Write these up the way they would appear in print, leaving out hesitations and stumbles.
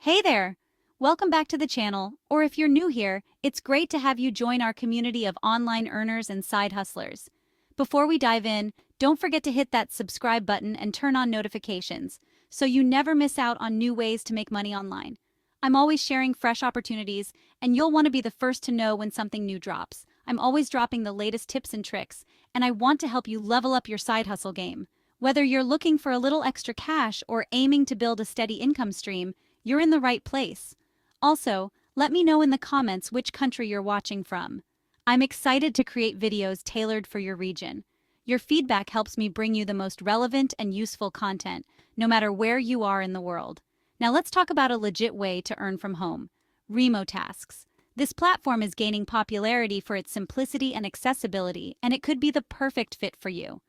Hey there! Welcome back to the channel, or if you're new here, it's great to have you join our community of online earners and side hustlers. Before we dive in, don't forget to hit that subscribe button and turn on notifications so you never miss out on new ways to make money online. I'm always sharing fresh opportunities, and you'll want to be the first to know when something new drops. I'm always dropping the latest tips and tricks, and I want to help you level up your side hustle game. Whether you're looking for a little extra cash or aiming to build a steady income stream, you're in the right place. Also, let me know in the comments which country you're watching from. I'm excited to create videos tailored for your region. Your feedback helps me bring you the most relevant and useful content, no matter where you are in the world. Now let's talk about a legit way to earn from home. Remotasks. This platform is gaining popularity for its simplicity and accessibility, and it could be the perfect fit for you.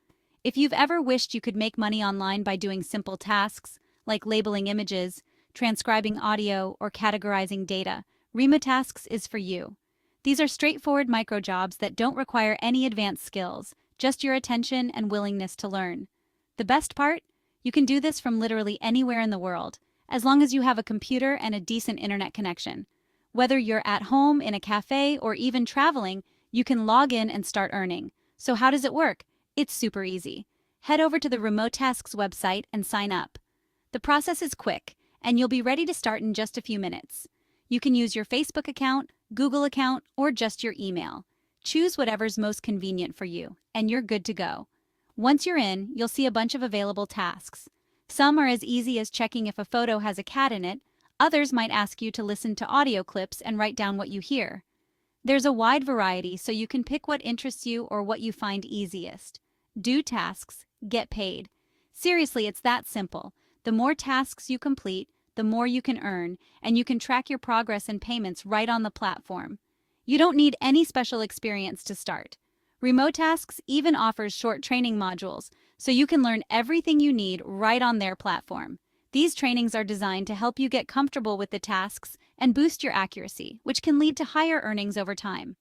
If you've ever wished you could make money online by doing simple tasks, like labeling images, transcribing audio, or categorizing data, Remotasks is for you. These are straightforward micro jobs that don't require any advanced skills, just your attention and willingness to learn. The best part? You can do this from literally anywhere in the world, as long as you have a computer and a decent internet connection. Whether you're at home, in a cafe, or even traveling, you can log in and start earning. So how does it work? It's super easy. Head over to the Remotasks website and sign up. The process is quick, and you'll be ready to start in just a few minutes. You can use your Facebook account, Google account, or just your email. Choose whatever's most convenient for you, and you're good to go. Once you're in, you'll see a bunch of available tasks. Some are as easy as checking if a photo has a cat in it. Others might ask you to listen to audio clips and write down what you hear. There's a wide variety, so you can pick what interests you or what you find easiest. Do tasks, get paid. Seriously, it's that simple. The more tasks you complete, the more you can earn, and you can track your progress and payments right on the platform. You don't need any special experience to start. Remotasks even offers short training modules, so you can learn everything you need right on their platform. These trainings are designed to help you get comfortable with the tasks and boost your accuracy, which can lead to higher earnings over time.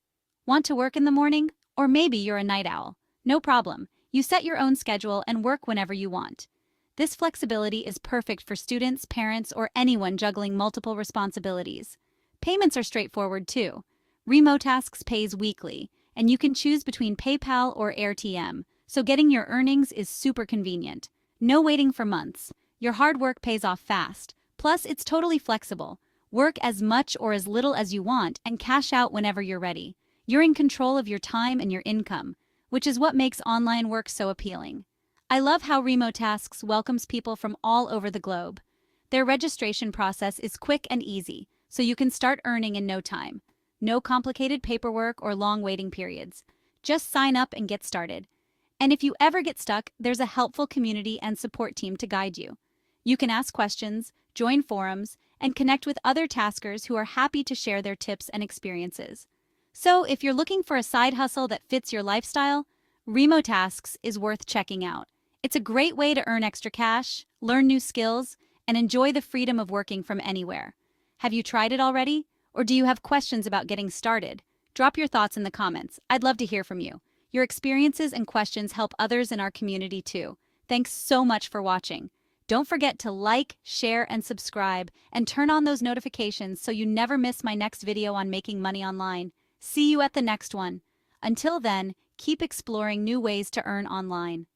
Want to work in the morning? Or maybe you're a night owl. No problem. You set your own schedule and work whenever you want. This flexibility is perfect for students, parents, or anyone juggling multiple responsibilities. Payments are straightforward too. Remotasks pays weekly, and you can choose between PayPal or AirTM, so getting your earnings is super convenient. No waiting for months. Your hard work pays off fast. Plus, it's totally flexible. Work as much or as little as you want and cash out whenever you're ready. You're in control of your time and your income, which is what makes online work so appealing. I love how Remotasks welcomes people from all over the globe. Their registration process is quick and easy, so you can start earning in no time. No complicated paperwork or long waiting periods. Just sign up and get started. And if you ever get stuck, there's a helpful community and support team to guide you. You can ask questions, join forums, and connect with other taskers who are happy to share their tips and experiences. So if you're looking for a side hustle that fits your lifestyle, Remotasks is worth checking out. It's a great way to earn extra cash, learn new skills, and enjoy the freedom of working from anywhere. Have you tried it already? Or do you have questions about getting started? Drop your thoughts in the comments. I'd love to hear from you. Your experiences and questions help others in our community too. Thanks so much for watching. Don't forget to like, share, and subscribe, and turn on those notifications so you never miss my next video on making money online. See you at the next one. Until then, keep exploring new ways to earn online.